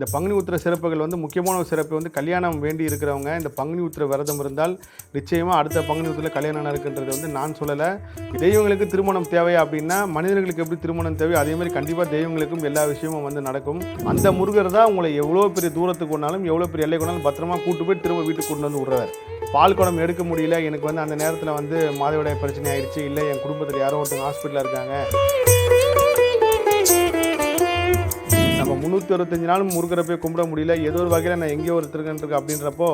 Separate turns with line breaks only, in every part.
இந்த பங்குனி உத்திர சிறப்புகள் வந்து முக்கியமான ஒரு சிறப்பு வந்து கல்யாணம் வேண்டி இருக்கிறவங்க இந்த பங்குனி உத்திர விரதம் இருந்தால் நிச்சயமாக அடுத்த பங்குனி உத்திரத்தில் கல்யாணம் நடக்குன்றது வந்து நான் சொல்லலை. தெய்வங்களுக்கு திருமணம் தேவை அப்படின்னா மனிதர்களுக்கு எப்படி திருமணம் தேவை அதே மாதிரி கண்டிப்பாக தெய்வங்களுக்கும் எல்லா விஷயமும் வந்து நடக்கும். அந்த முருகர் தான் உங்களை எவ்வளோ பெரிய தூரத்துக்கு கொண்டாலும் எவ்வளோ பெரிய எல்லை கொண்டாலும் பத்திரமா கூட்டு போய் திரும்ப வீட்டுக்கு கொண்டு வந்து விடுறாரு. பால் குடம் எடுக்க முடியல, எனக்கு வந்து அந்த நேரத்தில் வந்து மாதவிடாய் பிரச்சனை ஆயிடுச்சு, இல்லை என் குடும்பத்தில் யாரோ ஒருத்தங்க ஹாஸ்பிட்டலில் இருக்காங்க, நம்ம 365 நாளும் முருகரை போய் கும்பிட முடியல, ஏதோ ஒரு வகையில் நான் எங்கேயோ ஒருத்தருக்கேன் இருக்கு அப்படின்றப்போ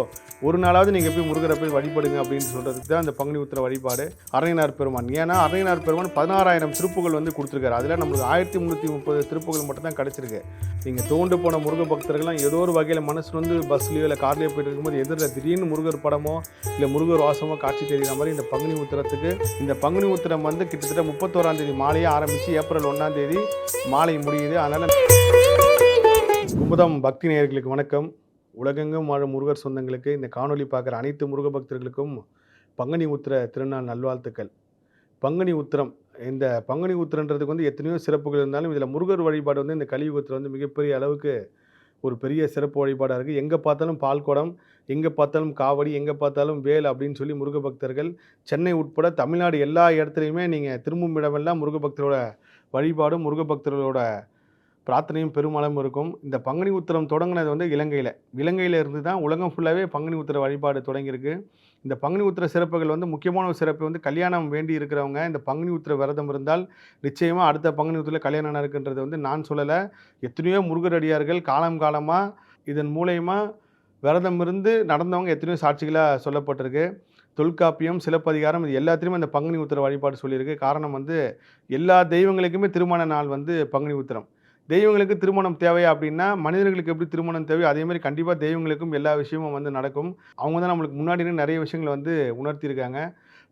ஒரு நாளாவது நீங்கள் போய் முருகரை போய் வழிபடுங்க அப்படின்னு சொல்கிறதுக்கு தான் இந்த பங்குனி உத்திர வழிபாடு. அரையனார் பெருமான், ஏன்னா அரையனார் பெருமான் 16,000 திருப்புகள் வந்து கொடுத்துருக்காரு. அதில் நம்மளுக்கு 1330 திருப்புகள் மட்டும் தான் கிடச்சிருக்கு. நீங்கள் தோண்டு போன முருக பக்தர்கள்லாம் ஏதோ ஒரு வகையில் மனசு வந்து பஸ்லேயோ இல்லை கார்லேயோ போயிட்டு இருக்கும்போது எதிரில் திடீர்னு முருகர் படமோ இல்லை முருகர் வாசமோ காட்சி தெரிகிற மாதிரி இந்த பங்குனி உத்திரத்துக்கு இந்த பங்குனி உத்திரம் வந்து கிட்டத்தட்ட 31ஆம் தேதி மாலையே ஆரம்பித்து ஏப்ரல் 1ஆம் தேதி மாலை முடியுது. அதனால் குமுதம் பக்தி நேயர்களுக்கு வணக்கம். உலகெங்கும் வாழும் முருகர் சொந்தங்களுக்கு, இந்த காணொலி பார்க்குற அனைத்து முருக பக்தர்களுக்கும் பங்குனி உத்திர திருநாள் நல்வாழ்த்துக்கள். பங்குனி உத்திரம், இந்த பங்குனி உத்திரன்றதுக்கு வந்து எத்தனையோ சிறப்புகள் இருந்தாலும் இதில் முருகர் வழிபாடு வந்து இந்த கலியுகத்தில் வந்து மிகப்பெரிய அளவுக்கு ஒரு பெரிய சிறப்பு வழிபாடாக இருக்குது. எங்கே பார்த்தாலும் பால் குடம், எங்கே பார்த்தாலும் காவடி, எங்கே பார்த்தாலும் வேல் அப்படின்னு சொல்லி முருக பக்தர்கள் சென்னை உட்பட தமிழ்நாடு எல்லா இடத்துலையுமே நீங்கள் திரும்பும் இடமெல்லாம் முருக பக்தரோட வழிபாடும் முருக பக்தர்களோட பிரார்த்தனையும் பெருமளவும் இருக்கும். இந்த பங்குனி உத்திரம் தொடங்கினது வந்து இலங்கையில் இருந்து தான் உலகம் ஃபுல்லாகவே பங்குனி உத்திர வழிபாடு தொடங்கியிருக்கு. இந்த பங்குனி உத்திர சிறப்புகள் வந்து முக்கியமான ஒரு சிறப்பு வந்து கல்யாணம் வேண்டி இருக்கிறவங்க இந்த பங்குனி உத்திர விரதம் இருந்தால் நிச்சயமாக அடுத்த பங்குனி உத்திரத்தில் கல்யாணம் நடக்குன்றது வந்து நான் சொல்லலை. எத்தனையோ முருகரடியார்கள் காலமாக இதன் மூலயமா விரதம் இருந்து நடந்தவங்க எத்தனையோ சாட்சிகளாக சொல்லப்பட்டிருக்கு. தொல்காப்பியம், சிலப்பதிகாரம் இது எல்லாத்துலேயுமே இந்த பங்குனி உத்திர வழிபாடு சொல்லியிருக்கு. காரணம் வந்து எல்லா தெய்வங்களுக்குமே திருமண நாள் வந்து பங்குனி உத்திரம். தெய்வங்களுக்கு திருமணம் தேவையா அப்படின்னா மனிதர்களுக்கு எப்படி திருமணம் தேவை அதே மாதிரி கண்டிப்பாக தெய்வங்களுக்கும் எல்லா விஷயமும் வந்து நடக்கும். அவங்க தான் நம்மளுக்கு முன்னாடி நிறைய விஷயங்களை வந்து உணர்த்தியிருக்காங்க.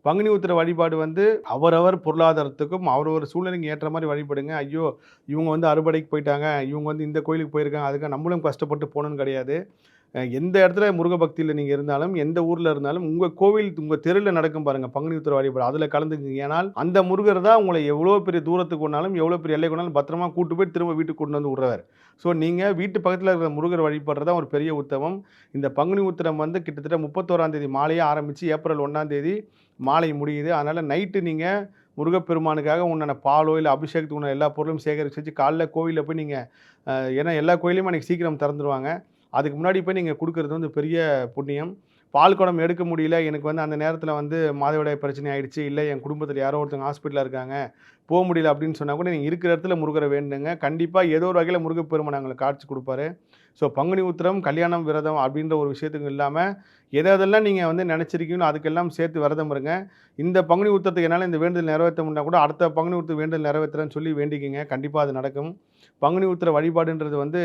பங்குனி உத்திர வழிபாடு வந்து அவரவர் பொருளாதாரத்துக்கும் அவரவர் சூழ்நிலைக்கு ஏற்ற மாதிரி வழிபடுங்க. ஐயோ இவங்க வந்து அறுபடைக்கு போயிட்டாங்க, இவங்க வந்து இந்த கோயிலுக்கு போயிருக்காங்க, அதுக்காக நம்மளும் கஷ்டப்பட்டு போகணுன்னு கிடையாது. எந்த இடத்துல முருக பக்தியில் நீங்கள் இருந்தாலும் எந்த ஊரில் இருந்தாலும் உங்கள் கோவில் உங்கள் தெருவில் நடக்கும் பாருங்கள் பங்குனி உத்திர வழிபாடு, அதில் கலந்துக்குங்க. ஏன்னால் அந்த முருகர் தான் உங்களை எவ்வளோ பெரிய தூரத்துக்கு கொண்டாலும் எவ்வளோ பெரிய எல்லை கொண்டாலும் பத்திரமா கூட்டு போய் திரும்ப வீட்டுக்கு கொண்டு வந்து விடுறாரு. ஸோ நீங்கள் வீட்டு பக்கத்தில் இருக்கிற முருகர் வழிபடுறது தான் ஒரு பெரிய உத்தமம். இந்த பங்குனி உத்திரம் வந்து கிட்டத்தட்ட 31ஆம் தேதி மாலையே ஆரம்பித்து ஏப்ரல் 1ஆம் தேதி மாலை முடியுது. அதனால் நைட்டு நீங்கள் முருகப்பெருமானுக்காக உண்டான பாலோ இல்லை அபிஷேகத்துக்கு உண்டான எல்லா பொருளும் சேகரித்து வச்சு காலைல கோவிலில் போய் நீங்கள், ஏன்னா எல்லா கோயிலையும் அன்றைக்கி சீக்கிரம் திறந்துருவாங்க, அதுக்கு முன்னாடி போய் நீங்கள் கொடுக்குறது வந்து பெரிய புண்ணியம். பால் குடம் எடுக்க முடியல, எனக்கு வந்து அந்த நேரத்தில் வந்து மாதவிடாய் பிரச்சனை ஆகிடுச்சு, இல்லை என் குடும்பத்தில் யாரோ ஒருத்தங்க ஹாஸ்பிட்டலில் இருக்காங்க, போக முடியல அப்படின்னு சொன்னால் கூட நீங்கள் இருக்கிற இடத்துல முருகரை வேண்டுங்க. கண்டிப்பாக ஏதோ ஒரு வகையில் முருகப்பெருமான் எங்களுக்கு காட்சி கொடுப்பாரு. ஸோ பங்குனி உத்திரம் கல்யாணம் விரதம் அப்படின்ற ஒரு விஷயத்துக்கு இல்லாமல் எதெல்லாம் நீங்கள் வந்து நினச்சிருக்கீங்களோ அதுக்கெல்லாம் சேர்த்து விரதம் இருங்க. இந்த பங்குனி உத்திரத்துக்கு என்னால் இந்த வேண்டுதல் நிறைவேற்ற முடியாது கூட அடுத்த பங்குனி உத்திர வேண்டுதல் நிறைவேற்றுறேன்னு சொல்லி வேண்டிக்கிங்க, கண்டிப்பாக அது நடக்கும். பங்குனி உத்திர வழிபாடுன்றது வந்து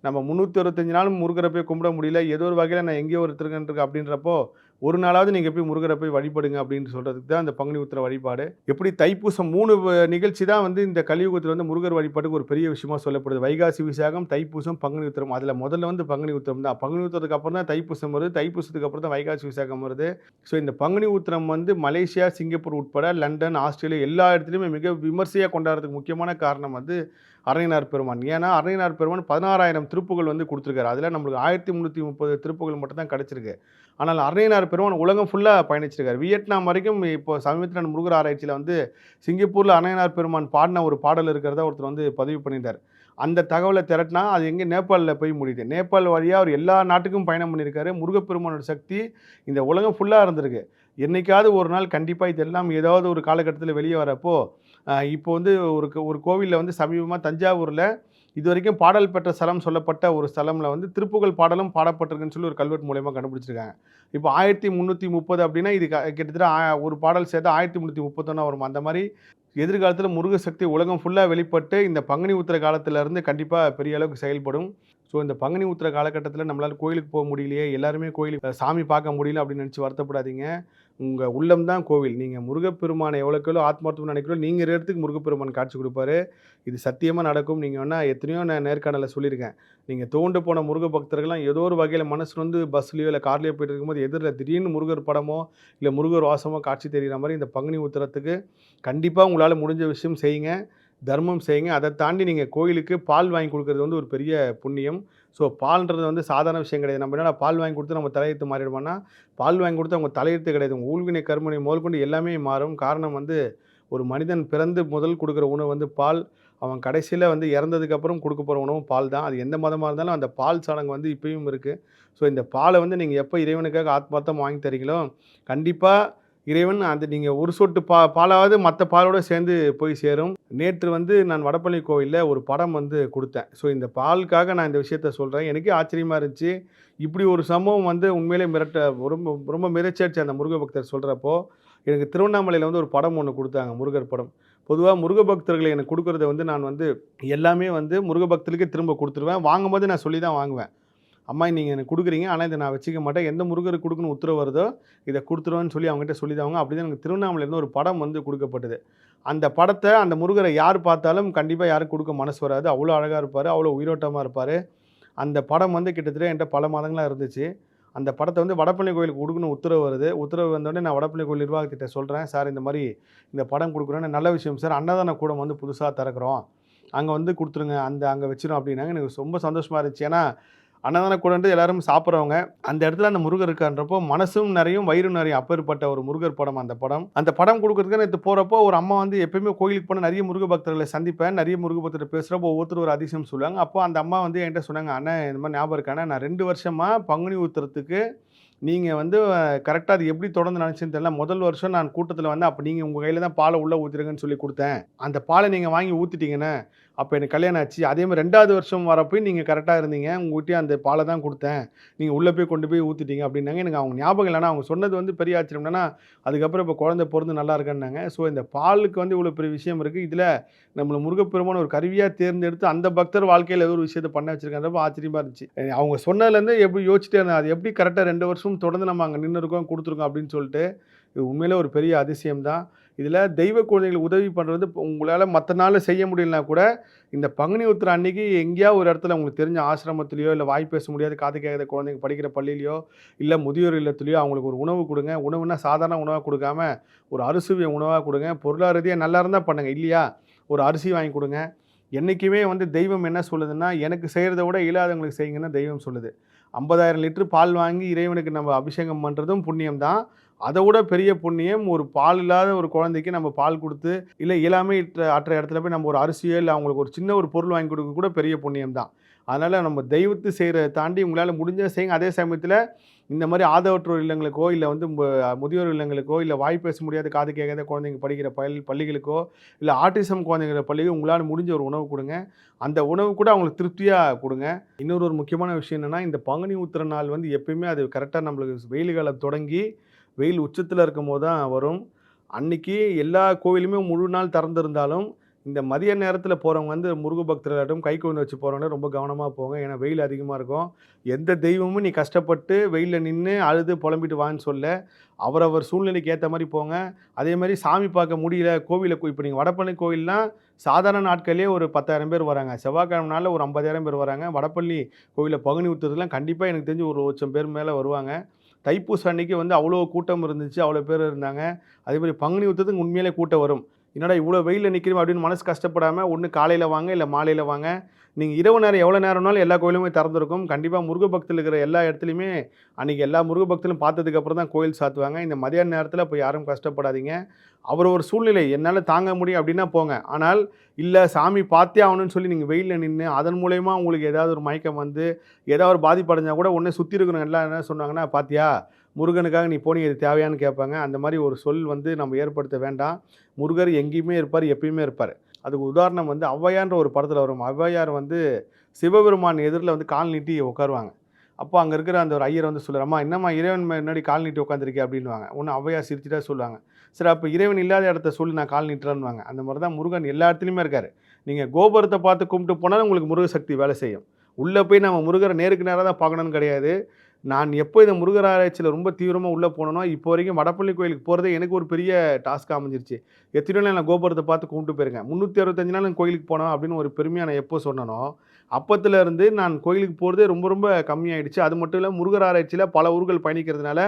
நம்ம 365 நாளும் முருகரை போய் கும்பிட முடியல, ஏதோ ஒரு வகையில் நான் எங்கேயோ ஒருத்தருக்கேன் இருக்கு அப்படின்றப்போ ஒரு நாளாவது நீங்கள் போய் முருகரை போய் வழிபடுங்க அப்படின்னு சொல்கிறதுக்கு தான் இந்த பங்குனி உத்திர வழிபாடு. எப்படி தைப்பூசம் 3 நிகழ்ச்சி தான் வந்து இந்த கலியுகத்தில் வந்து முருகர் வழிபாட்டுக்கு ஒரு பெரிய விஷயமா சொல்லப்படுது. வைகாசி விசாகம், தைப்பூசம், பங்குனி உத்திரம். அதில் முதல்ல வந்து பங்குனி உத்திரம் தான். பங்குனி உத்திரத்துக்கு அப்புறம் தான் தைப்பூசம் வருது, தைப்பூசத்துக்கு அப்புறம் தான் வைகாசி விசாகம் வருது. ஸோ இந்த பங்குனி உத்திரம் வந்து மலேசியா, சிங்கப்பூர் உட்பட லண்டன், ஆஸ்திரேலியா எல்லா இடத்துலையுமே மிக விமர்சையாக கொண்டாடுறதுக்கு முக்கியமான காரணம் வந்து அரையனார் பெருமான். ஏன்னா அரையனார் பெருமான் 16,000 திருப்புகள் வந்து கொடுத்துருக்காரு. அதில் நம்மளுக்கு 1330 திருப்புகள் மட்டும் தான் கிடச்சிருக்கு. ஆனால் அரையனார் பெருமான் உலகம் ஃபுல்லாக பயணிச்சிருக்காரு. வியட்நாம் வரைக்கும் இப்போ சமீபத்தில் முருகர் ஆராய்ச்சியில் வந்து சிங்கப்பூரில் அரையனார் பெருமான் பாடின ஒரு பாடல் இருக்கிறதா ஒருத்தர் வந்து பதிவு பண்ணியிருந்தார். அந்த தகவலை திரட்டினா அது எங்கே நேபாளில் போய் முடியுது. நேபாள் வழியாக அவர் எல்லா நாட்டுக்கும் பயணம் பண்ணியிருக்காரு. முருகப்பெருமானோட சக்தி இந்த உலகம் ஃபுல்லாக இருந்திருக்கு. என்றைக்காவது ஒரு நாள் கண்டிப்பாக இதெல்லாம் ஏதாவது ஒரு காலகட்டத்தில் வெளியே வரப்போ இப்போ வந்து ஒரு கோவிலில் வந்து சமீபமாக தஞ்சாவூரில் இது வரைக்கும் பாடல் பெற்ற ஸ்தலம் சொல்லப்பட்ட ஒரு ஸ்தலமில் வந்து திருப்புகழ் பாடலும் பாடப்பட்டிருக்குன்னு சொல்லி ஒரு கல்வெட்டு மூலயமா கண்டுபிடிச்சிருக்காங்க. இப்போ 1330 அப்படின்னா இது கிட்டத்தட்ட ஒரு பாடல் சேர்த்து 1331 வரும். அந்த மாதிரி எதிர்காலத்தில் முருக சக்தி உலகம் ஃபுல்லாக வெளிப்பட்டு இந்த பங்குனி உத்திர காலத்திலேருந்து கண்டிப்பாக பெரிய அளவுக்கு செயல்படும். ஸோ இந்த பங்குனி உத்திர காலகட்டத்தில் நம்மளால் கோயிலுக்கு போக முடியலையே, எல்லாருமே கோயிலுக்கு சாமி பார்க்க முடியல அப்படின்னு நினச்சி வருத்தப்படாதீங்க. உங்கள் உள்ளம் தான் கோவில். நீங்கள் முருகப்பெருமானை எவ்வளோக்கெவ்வளோ ஆத்மார்த்தமாக நினைக்கிறோம் நீங்கள் இடத்துக்கு முருகப்பெருமான் காட்சி கொடுப்பாரு. இது சத்தியமாக நடக்கும். நீங்கள் வேணால் எத்தனையோ நான் நேர்காணலில் சொல்லியிருக்கேன். நீங்கள் தோண்டு போன முருக பக்தர்கள்லாம் ஏதோ ஒரு வகையில் மனசு வந்து பஸ்லேயோ இல்லை கார்லேயோ போய்ட்டு இருக்கும்போது எதிரில் திடீர்னு முருகர் படமோ இல்லை முருகர் வாசமோ காட்சி தெரிகிற மாதிரி இந்த பங்குனி உத்திரத்துக்கு கண்டிப்பாக உங்களால் முடிஞ்ச விஷயம் செய்யுங்க, தர்மம் செய்யுங்க. அதை தாண்டி நீங்கள் கோயிலுக்கு பால் வாங்கி கொடுக்குறது வந்து ஒரு பெரிய புண்ணியம். ஸோ பால்ன்றது வந்து சாதாரண விஷயம் கிடையாது. நம்ம என்னடா பால் வாங்கி கொடுத்து நம்ம தலையெழுத்து மாறிடுவோம்னா, பால் வாங்கி கொடுத்து அவங்க தலையெழுத்து கிடையாது. உங்க ஊழ்வினை கருமனை முதற்கொண்டு எல்லாமே மாறும். காரணம் வந்து ஒரு மனிதன் பிறந்து முதல் குடுக்குற உணவு வந்து பால். அவன் கடைசியில வந்து இறந்ததுக்கப்புறம் குடுக்க போற உணவும் பால் தான். அது எந்த மதமா இருந்தாலும் அந்த பால் சடங்கு வந்து இப்பயும் இருக்கு. ஸோ இந்த பால வந்து நீங்க எப்ப இறைவனுக்காக ஆத்மார்த்தமா வாங்கி தர்றீங்களோ, கண்டிப்பா இறைவன் அந்த நீங்க ஒரு சொட்டு பாலாவது மத்த பாலோட சேர்ந்து போய் சேரும். நேற்று வந்து நான் வடபழனி கோவில்ல ஒரு படம் வந்து குடுத்தேன். ஸோ இந்த பாலுக்காக நான் இந்த விஷயத்த சொல்றேன். எனக்கே ஆச்சரியமா இருந்துச்சு. இப்படி ஒரு சம்பவம் வந்து உண்மையிலே ரொம்ப ரொம்ப மிரட்சியாச்சு அந்த முருக பக்தர் சொல்றப்போ. எனக்கு திருவண்ணாமலையில வந்து ஒரு படம் ஒண்ணு குடுத்தாங்க. முருகர் படம். பொதுவா முருக பக்தர்கள் எனக்கு குடுக்குறத வந்து நான் வந்து எல்லாமே வந்து முருக பக்தர்களுக்கே திரும்ப குடுத்துருவேன். வாங்கும்போது நான் சொல்லி தான் வாங்குவேன். அம்மா நீங்க எனக்கு குடுக்குறீங்க. ஆனா இத நான் வச்சுக்க மாட்டேன். எந்த முருகருக்கு குடுக்கணும்னு உத்தரவு வருதோ, இத குடுத்துருவேன்னு சொல்லி அவங்ககிட்ட சொல்லி தான் வாங்குவேன். அப்படிதான் எனக்கு திருவண்ணாமலையிலருந்து ஒரு படம் வந்து குடுக்கப்பட்டது. அந்த படத்த அந்த முருகர யார் பார்த்தாலும் கண்டிப்பா யாருக்கும் குடுக்க மனசு வராது. அவ்வளோ அழகா இருப்பாரு. அவ்வளோ உயிரோட்டமா இருப்பாரு. அந்த படம் வந்து கிட்டத்தட்ட என்ட்ட பல மாதங்களா இருந்துச்சு. அந்த படத்த வந்து வடபழனி கோயிலுக்கு குடுக்கணும்னு உத்தரவு வருது. உத்தரவு வந்தோனே நான் வடபழனி கோயில் நிர்வாகத்திட்ட சொல்றேன். சார் இந்த மாரி இந்த படம் குடுக்குறோன்னு நல்ல விஷயம் சார். அன்னதான கூடம் வந்து புதுசா திறக்கிறோம். அங்க வந்து குடுத்துருங்க. அங்க வச்சுருவோம் அப்டின்னாங்க. எனக்கு ரொம்ப சந்தோஷமா இருந்துச்சு. ஏன்னா, அன்னதான கூடன்றது எல்லாரும் சாப்பிடுறவங்க. அந்த இடத்துல அந்த முருகர் இருக்கான்றப்போ மனசும் நிறையும், வயிறும் நிறையும். அப்பேற்பட்ட ஒரு முருகர் படம் அந்த படம். அந்த படம் குடுக்குறதுக்கு நேத்து போறப்போ ஒரு அம்மா வந்து எப்பயுமே கோயிலுக்கு போனா நெறைய முருக பக்தர்கள சந்திப்பேன். நெறைய முருக பக்தர்ட்ட பேசுறப்போ ஒவ்வொருத்தரும் ஒரு அதிசயம் சொல்லுவாங்க. அப்போ அந்த அம்மா வந்து என்ட்ட சொன்னாங்க, "அண்ணே இந்த மாரி ஞாபகம் இருக்கா அண்ணே, நான் 2 வருஷமா பங்குனி உத்திரத்துக்கு நீங்க வந்து கரெக்ட்டா அது எப்படி தொடர்ந்து நடந்துச்சுன்னு தெரியல. முதல் வருஷம் நான் கூட்டத்துல வந்தேன். அப்ப நீங்க உங்க கையில தான் பால உள்ள ஊத்திருங்கன்னு சொல்லி குடுத்தேன். அந்த பால நீங்க வாங்கி ஊத்திட்டீங்கண்ணே. அப்ப எனக்கு கல்யாணம் ஆச்சு. அதே மாரி 2வது வருஷம் வரப்பயும் நீங்க கரெக்ட்டா இருந்தீங்க. உங்ககிட்டயும் அந்த பால தான் குடுத்தேன். நீங்க உள்ள போய் கொண்டு போய் ஊத்திட்டீங்க அப்டின்னாங்க. எனக்கு அவங்க ஞாபகம் இல்ல. ஆனா அவங்க சொன்னது வந்து பெரிய ஆச்சரியம். என்னன்னா, அதுக்கப்புறம் இப்ப குழந்தை பொறந்து நல்லா இருக்கான்னாங்க. ஸோ இந்த பாலுக்கு வந்து இவ்வளோ பெரிய விஷயம் இருக்கு. இதுல நம்மள முருகப்பெருமான் ஒரு கருவியா தேர்ந்தெடுத்து அந்த பக்தர் வாழ்க்கையில ஏதோ ஒரு விஷயத்த பண்ண வச்சிருக்கான்றப்ப ஆச்சரியமா இருந்துச்சு. அவங்க சொன்னதுலேருந்து எப்படி யோசிச்சுட்டே இருந்தேன். அது எப்படி கரெக்ட்டா 2 வருஷம் தொடர்ந்து நம்ம அங்க நின்னுருக்கோம், குடுத்துருக்கோம் அப்படின்னு சொல்லிட்டு. இது உண்மையிலே ஒரு பெரிய அதிசயம் தான். இதுல தெய்வ குழந்தைகளுக்கு உதவி பண்றது உங்களால மத்த நாள்ல செய்ய முடியலனா கூட, இந்த பங்குனி உத்திரம் அன்னைக்கு எங்கேயாவது ஒரு இடத்துல உங்களுக்கு தெரிஞ்ச ஆசிரமத்திலயோ, இல்ல வாய் பேச முடியாத, காது கேட்காத குழந்தைங்க படிக்கிற பள்ளியிலயோ, இல்ல முதியோர் இல்லத்திலயோ அவங்களுக்கு ஒரு உணவு குடுங்க. உணவுனா சாதாரண உணவா குடுக்காம, ஒரு அறுசுவை உணவா குடுங்க. பொருளாதார ரீதியா நல்லா இருந்தா பண்ணுங்க. இல்லையா, ஒரு அரிசி வாங்கி குடுங்க. என்னைக்குமே வந்து தெய்வம் என்ன சொல்லுதுன்னா, எனக்கு செய்றத விட இயலாதவங்களுக்கு செய்யுங்கன்னு தெய்வம் சொல்லுது. 50,000 லிட்டர் பால் வாங்கி இறைவனுக்கு நம்ம அபிஷேகம் பண்றதும் புண்ணியம் தான். அத விட பெரிய புண்ணியம் ஒரு பால் இல்லாத ஒரு குழந்தைக்கு நம்ம பால் குடுத்து, இல்ல இயலாமை ஆற்ற இடத்துல போய் நம்ம ஒரு அரிசியோ, இல்ல அவங்களுக்கு ஒரு சின்ன ஒரு பொருள் வாங்கி குடுக்க கூட பெரிய புண்ணியம் தான். அதனால நம்ம தெய்வத்த செய்றத தாண்டி உங்களால முடிஞ்சத செய்யுங்க. அதே சமயத்தில இந்த மாரி ஆதரவற்றோர் இல்லங்களுக்கோ, இல்ல வந்து முதியோர் இல்லங்களுக்கோ, இல்ல வாய் பேச முடியாத, காது கேட்காத குழந்தைங்க படிக்கிற பள்ளிகளுக்கோ, இல்ல ஆட்டிசம் குழந்தைங்க பள்ளிக்கோ உங்களால முடிஞ்ச ஒரு உணவு குடுங்க. அந்த உணவு கூட அவங்களுக்கு திருப்தியா குடுங்க. இன்னொரு ஒரு முக்கியமான விஷயம் என்னன்னா, இந்த பங்குனி உத்திர நாள் வந்து எப்பயுமே அது கரெக்ட்டா நம்மளுக்கு வெயில் காலம் தொடங்கி, வெயில் உச்சத்தில இருக்கும்போது தான் வரும். அன்னைக்கு எல்லா கோவிலுமே முழு நாள் திறந்திருந்தாலும், இந்த மதிய நேரத்தில போறவங்க வந்து முருக பக்தர்களாகட்டும், கைக்குழந்த வச்சு போறவங்க ரொம்ப கவனமா போங்க. ஏன்னா வெயில் அதிகமா இருக்கும். எந்த தெய்வமும் நீ கஷ்டப்பட்டு வெயில்ல நின்னு அழுது புலம்பிட்டு வான்னு சொல்ல. அவரவர் சூழ்நிலைக்கு ஏத்த மாரி போங்க. அதேமாரி சாமி பார்க்க முடியல, இப்ப நீங்க வடபழனி கோயில்னா, சாதாரண நாட்கள்லயே ஒரு 10,000 பேர் வராங்க. செவ்வாய்க்கிழமை நாள்ல ஒரு 50,000 பேர் வராங்க. வடபழனி கோவில்ல பங்குனி உத்திரத்துக்குலாம் கண்டிப்பா எனக்கு தெரிஞ்சு ஒரு 1,00,000 பேர் மேல வருவாங்க. தைப்பூசம் அன்னைக்கு வந்து அவ்வளோ கூட்டம் இருந்துச்சு. அவ்வளோ பேர் இருந்தாங்க. அதேமாரி பங்குனி உத்திரத்துக்கு உண்மையிலே கூட்டம் வரும். என்னடா இவ்வளோ வெயில்ல நிக்கிறோமே அப்படின்னு மனசு கஷ்டப்படாம, ஒண்ணு காலையில வாங்க, இல்ல மாலையில வாங்க. நீங்க இரவு நேரம் எவ்வளோ நேரம்னாலும் எல்லா கோயிலுமே திறந்திருக்கும். கண்டிப்பா முருக பக்தர்கள் இருக்கிற எல்லா இடத்துலயுமே அன்னைக்கு எல்லா முருக பக்தர்களும் பார்த்ததுக்கு அப்புறம் தான் கோயில் சாத்துவாங்க. இந்த மதியான நேரத்தில போய் யாரும் கஷ்டப்படாதீங்க. அவர் ஒரு சூழ்நிலை என்னால தாங்க முடியும் அப்படின்னா போங்க. ஆனால் இல்ல சாமி பார்த்தே ஆகணும்னு சொல்லி நீங்க வெயில்ல நின்னு, அதன் மூலியமா உங்களுக்கு ஏதாவது ஒரு மயக்கம் வந்து, ஏதாவது ஒரு பாதிப்பு அடைஞ்சா கூட உடனே சுத்தி இருக்கிறவங்க எல்லாம் என்ன சொன்னாங்கன்னா, "பாத்தியா முருகனுக்காக நீ போனியே இது தேவையான்னு?" கேட்பாங்க. அந்த மாரி ஒரு சொல் வந்து நம்ம ஏற்படுத்த வேண்டாம். முருகர் எங்கேயுமே இருப்பார், எப்பயுமே இருப்பாரு. அதுக்கு உதாரணம் வந்து ஔவையார்ன்ற ஒரு படத்துல வரும். ஔவையார் வந்து சிவபெருமான் எதிர்ல வந்து கால் நீட்டி உட்காருவாங்க. அப்போ அங்க இருக்கிற அந்த ஒரு ஐயர் வந்து சொல்லுவாரு, "அம்மா என்னம்மா இறைவன் முன்னாடி கால் நீட்டி உட்காந்துருக்கே?" அப்படின்னுவாங்க. உடனே ஔவையார் சிரிச்சுட்டே சொல்லுவாங்க, "சரி அப்ப இறைவன் இல்லாத இடத்த சொல்லு நான் கால் நீட்டுறேன்னுவாங்க." அந்த மாரி தான் முருகன் எல்லா இடத்துலயுமே இருக்காரு. நீங்க கோபுரத்த பார்த்து கும்பிட்டு போனாலும் உங்களுக்கு முருக சக்தி வேலை செய்யும். உள்ள போய் நம்ம முருகர நேருக்கு நேரா தான் பார்க்கணும்னு கிடையாது. நான் எப்போ இந்த முருகர் ஆராய்ச்சியில ரொம்ப தீவிரமா உள்ள போனேனோ, இப்போ வரைக்கும் வடபழனி கோயிலுக்கு போறதே எனக்கு ஒரு பெரிய டாஸ்க்கா அமைஞ்சிருச்சு. எத்தனையோ நாள் நான் கோபுரத்த பார்த்து கும்பிட்டு போயிருக்கேன். 365 நாள் நான் கோயிலுக்கு போனோம் அப்படின்னு ஒரு பெருமையா நான் எப்போ சொன்னேனோ, அப்பத்துல இருந்து நான் கோயிலுக்கு போறதே ரொம்ப ரொம்ப கம்மியாயிடுச்சு. அது மட்டும் இல்ல முருகர் ஆராய்ச்சியில பல ஊர்கள் பயணிக்கிறதுனால,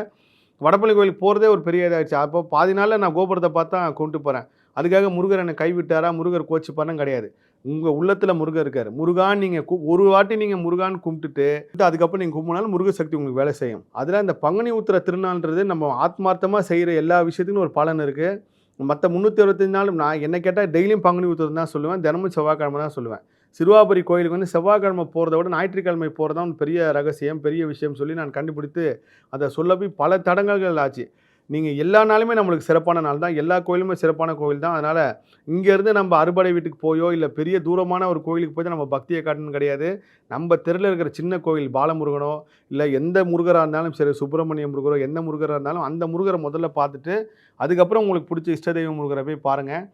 வடபழனி கோயிலுக்கு போறதே ஒரு பெரிய இதாயிடுச்சு. அப்போ பாதி நாள்ல நான் கோபுரத்த பார்த்து தான் கும்பிட்டு போறேன். அதுக்காக முருகர் என்ன கைவிட்டாரா? முருகர் கோச்சுப்பார்லாம் கிடையாது. உங்கள் உள்ளத்தில் முருகன் இருக்கார். முருகான்னு நீங்கள் ஒரு வாட்டி நீங்கள் முருகான்னு கும்பிட்டுட்டு அதுக்கப்புறம் நீங்கள் கும்பிட்னாலும் முருக சக்தி உங்களுக்கு வேலை செய்யும். அதில் இந்த பங்குனி உத்திர திருநாள்ன்றது நம்ம ஆத்மார்த்தமாக செய்கிற எல்லா விஷயத்துக்கும் ஒரு பலன் இருக்குது. மற்ற 365 நாளும் நான் என்ன கேட்டால் டெய்லியும் பங்குனி உத்திரம் தான் சொல்லுவேன். தினமும் செவ்வாய்க்கிழமை தான் சொல்லுவேன். சிறுவாபுரி கோயிலுக்கு வந்து செவ்வாய்க்கிழமை போகிறத விட ஞாயிற்றுக்கிழமை போகிறது தான் பெரிய ரகசியம், பெரிய விஷயம் சொல்லி நான் கண்டுபிடித்து அதை சொல்ல போய் பல தடங்கல்கள் ஆச்சு. நீங்கள் எல்லா நாளுமே நம்மளுக்கு சிறப்பான நாள் தான். எல்லா கோயிலுமே சிறப்பான கோவில் தான். அதனால் இங்கேருந்து நம்ம அறுபடை வீட்டுக்கு போயோ, இல்லை பெரிய தூரமான ஒரு கோயிலுக்கு போய் நம்ம பக்தியை காட்டணும்னு கிடையாது. நம்ம தெருவில் இருக்கிற சின்ன கோயில் பாலமுருகனோ, இல்லை எந்த முருகராக இருந்தாலும் சரி, சுப்பிரமணிய முருகரோ, எந்த முருகராக இருந்தாலும் அந்த முருகரை முதல்ல பார்த்துட்டு, அதுக்கப்புறம் உங்களுக்கு பிடிச்ச இஷ்ட தெய்வ முருகரை போய் பாருங்கள்.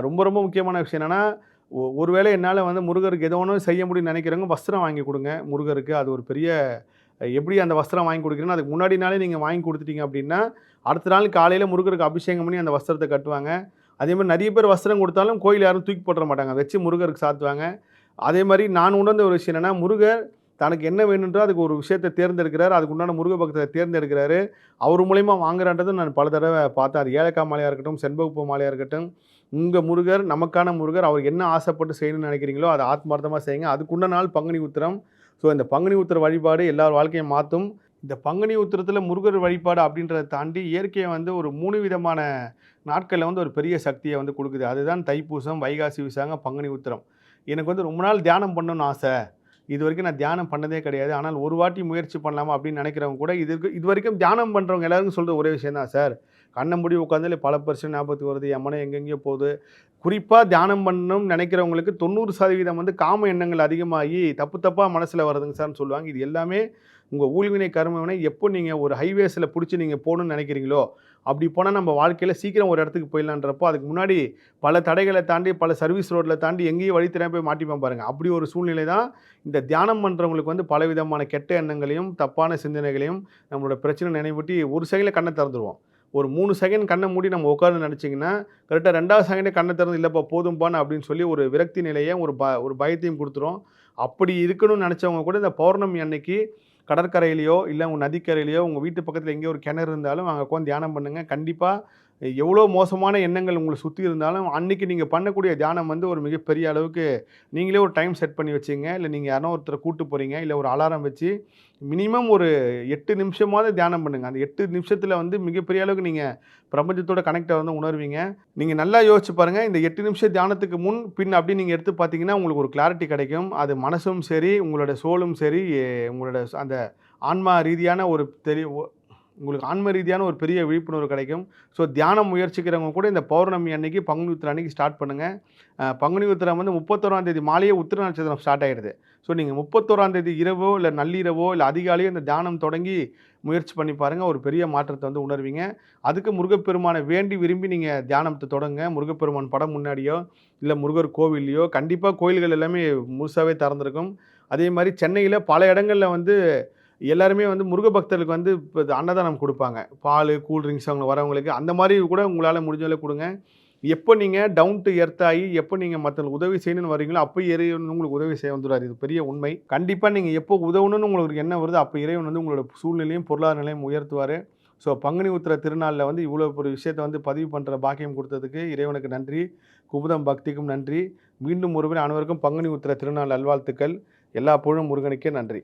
ரொம்ப ரொம்ப முக்கியமான விஷயம் என்னென்னா, ஒருவேளை என்னால் வந்து முருகருக்கு எதோ ஒன்று செய்ய முடியும்னு நினைக்கிறவங்க வஸ்திரம் வாங்கி கொடுங்க முருகருக்கு. அது ஒரு பெரிய எப்படி அந்த வஸ்திரம் வாங்கி கொடுக்குறீங்கன்னா, அதுக்கு முன்னாடி நாளே நீங்கள் வாங்கி கொடுத்துட்டீங்க அப்படின்னா, அடுத்த நாள் காலையில் முருகருக்கு அபிஷேகம் பண்ணி அந்த வஸ்திரத்தை கட்டுவாங்க. அதேமாதிரி நிறைய பேர் வஸ்திரம் கொடுத்தாலும் கோயில் யாரும் தூக்கி போட்டுற மாட்டாங்க. வச்சு முருகருக்கு சாத்துவாங்க. அதே மாதிரி நான் உணர்ந்த ஒரு விஷயம் என்னென்னா, முருகர் தனக்கு என்ன வேணுன்றோ அதுக்கு ஒரு விஷயத்தை தேர்ந்தெடுக்கிறார். அதுக்கு உண்டான முருக பக்தரை தேர்ந்தெடுக்கிறாரு. அவர் மூலயமா வாங்குறான்றதை நான் பல தடவை பார்த்தேன். அது ஏலக்காய் மாலையாக இருக்கட்டும், செண்பகப்பூ மாலையாக இருக்கட்டும், உங்கள் முருகர் நமக்கான முருகர். அவர் என்ன ஆசைப்பட்டு செய்யணும்னு நினைக்கிறீங்களோ அதை ஆத்மார்த்தமாக செய்யுங்க. அதுக்குண்ட நாள் பங்குனி உத்திரம். ஸோ இந்த பங்குனி உத்திர வழிபாடு எல்லார் வாழ்க்கையை மாற்றும். இந்த பங்குனி உத்திரத்தில் முருகர் வழிபாடு அப்படின்றத தாண்டி இயற்கையை வந்து ஒரு 3 விதமான நாட்களில் வந்து ஒரு பெரிய சக்தியை வந்து கொடுக்குது. அதுதான் தைப்பூசம், வைகாசி விசாகம், பங்குனி உத்திரம். எனக்கு வந்து ரொம்ப நாள் தியானம் பண்ணணும்னு ஆசை. இது வரைக்கும் நான் தியானம் பண்ணதே கிடையாது. ஆனால் ஒரு வாட்டி முயற்சி பண்ணலாமா அப்படின்னு நினைக்கிறவங்க கூட இது வரைக்கும் தியானம் பண்ணுறவங்க எல்லாருக்கும் சொல்கிற ஒரே விஷயம் தான், சார் கண்ணை மூடி உட்காந்தாலே பல பிரச்சனை ஞாபகத்துக்கு வருது, என் மனம் எங்கெங்கேயோ போகுது. குறிப்பாக தியானம் பண்ணணும்னு நினைக்கிறவங்களுக்கு 90% வந்து காம எண்ணங்கள் அதிகமாகி தப்பாக மனசில் வருதுங்க சார்னு சொல்லுவாங்க. இது எல்லாமே உங்கள் ஊழ்வினை கர்மவினை எப்போ நீங்கள் ஒரு ஹைவேஸில் பிடிச்சி நீங்கள் போகணுன்னு நினைக்கிறீங்களோ, அப்படி போனால் நம்ம வாழ்க்கையில் சீக்கிரம் ஒரு இடத்துக்கு போயிடலான்றப்போ, அதுக்கு முன்னாடி பல தடைகளை தாண்டி, பல சர்வீஸ் ரோட்டில் தாண்டி எங்கேயும் வழி தெரியாமல் போய் மாட்டிப்போம் பாருங்கள். அப்படி ஒரு சூழ்நிலை தான் இந்த தியானம் பண்ணுறவங்களுக்கு வந்து பலவிதமான கெட்ட எண்ணங்களையும் தப்பான சிந்தனைகளையும் நம்மளோட பிரச்சனை நினைவூட்டி ஒரு செகண்டில் கண்ணை திறந்துருவோம். ஒரு 3 செகண்ட் கண்ணை மூடி நம்ம உட்கார்ந்து நினச்சிங்கன்னா, கரெக்டாக 2வது செகண்டே கண்ணை திறந்து இல்லைப்பா போதும்பான்னு அப்படின்னு சொல்லி ஒரு விரக்தி நிலையை ஒரு பயத்தையும் கொடுத்துரும். அப்படி இருக்கணும்னு நினச்சவங்க கூட இந்த பௌர்ணமி அன்னைக்கு கடற்கரையிலையோ, இல்லை உங்கள் நதிக்கரையிலையோ, உங்கள் வீட்டு பக்கத்தில் எங்கேயோ ஒரு கிணறு இருந்தாலும் அங்கே உட்காந்து தியானம் பண்ணுங்கள். கண்டிப்பாக எவ்வளோ மோசமான எண்ணங்கள் உங்களை சுற்றி இருந்தாலும் அன்றைக்கி நீங்கள் பண்ணக்கூடிய தியானம் வந்து ஒரு மிகப்பெரிய அளவுக்கு நீங்களே ஒரு டைம் செட் பண்ணி வச்சுங்க. இல்லை நீங்கள் யாரோ ஒருத்தரை கூப்பிட்டு போகிறீங்க, இல்லை ஒரு அலாரம் வச்சு மினிமம் ஒரு 8 நிமிஷமாவது தியானம் பண்ணுங்கள். அந்த 8 நிமிஷத்தில் வந்து மிகப்பெரிய அளவுக்கு நீங்கள் பிரபஞ்சத்தோட கனெக்டை வந்து உணர்வீங்க. நீங்கள் நல்லா யோசிச்சு பாருங்கள். இந்த 8 நிமிஷம் தியானத்துக்கு முன் பின் அப்படி நீங்கள் எடுத்து பார்த்தீங்கன்னா உங்களுக்கு ஒரு கிளாரிட்டி கிடைக்கும். அது மனசும் சரி, உங்களோட சோலும் சரி, உங்களோட அந்த ஆன்மா ரீதியான ஒரு உங்களுக்கு ஆன்ம ரீதியான ஒரு பெரிய விழிப்புணர்வு கிடைக்கும். ஸோ தியானம் முயற்சிக்கிறவங்க கூட இந்த பௌர்ணமி அன்னைக்கு பங்குனி உத்திரம் அன்னைக்கு ஸ்டார்ட் பண்ணுங்கள். பங்குனி உத்திரம் வந்து 31ஆம் தேதி மாலையே உத்திர நட்சத்திரம் ஸ்டார்ட் ஆகிடுது. ஸோ நீங்கள் 31ஆம் தேதி இரவோ, இல்லை நள்ளிரவோ, இல்லை அதிகாலையோ இந்த தியானம் தொடங்கி முயற்சி பண்ணி பாருங்கள். ஒரு பெரிய மாற்றத்தை வந்து உணர்வீங்க. அதுக்கு முருகப்பெருமானை வேண்டி விரும்பி நீங்கள் தியானத்தை தொடங்க. முருகப்பெருமான் படம் முன்னாடியோ, இல்லை முருகர் கோவில்லையோ, கண்டிப்பாக கோயில்கள் எல்லாமே முழுசாகவே திறந்திருக்கும். அதே மாதிரி சென்னையில் பல இடங்களில் வந்து எல்லாருமே வந்து முருக பக்தர்களுக்கு வந்து இப்போ அன்னதானம் கொடுப்பாங்க. பால், கூல்ட்ரிங்க்ஸ் அவங்க வரவங்களுக்கு அந்த மாதிரி கூட உங்களால் முடிஞ்சவரை கொடுங்க. எப்போ நீங்கள் டவுன் டு எர்த் ஆகி எப்போ நீங்கள் மற்றவங்களுக்கு உதவி செய்யணும்னு வரீங்களோ அப்போ இறைவன் உங்களுக்கு உதவி செய்ய வந்துடுவார். இது பெரிய உண்மை. கண்டிப்பாக நீங்கள் எப்போ உதவணும்னு உங்களுக்கு என்ன வருது அப்போ இறைவன் வந்து உங்களோட சூழ்நிலையும் பொருளாதார நிலையும் உயர்த்துவார். ஸோ பங்குனி உத்திர திருநாளில் வந்து இவ்வளோ ஒரு விஷயத்தை வந்து பதிவு பண்ணுற பாக்கியம் கொடுத்ததுக்கு இறைவனுக்கு நன்றி. குமுதம் பக்திக்கும் நன்றி. மீண்டும் ஒருமுறை அனைவருக்கும் பங்குனி உத்திர திருநாள் நல்வாழ்த்துக்கள். எல்லா புகழும் முருகனுக்கே. நன்றி.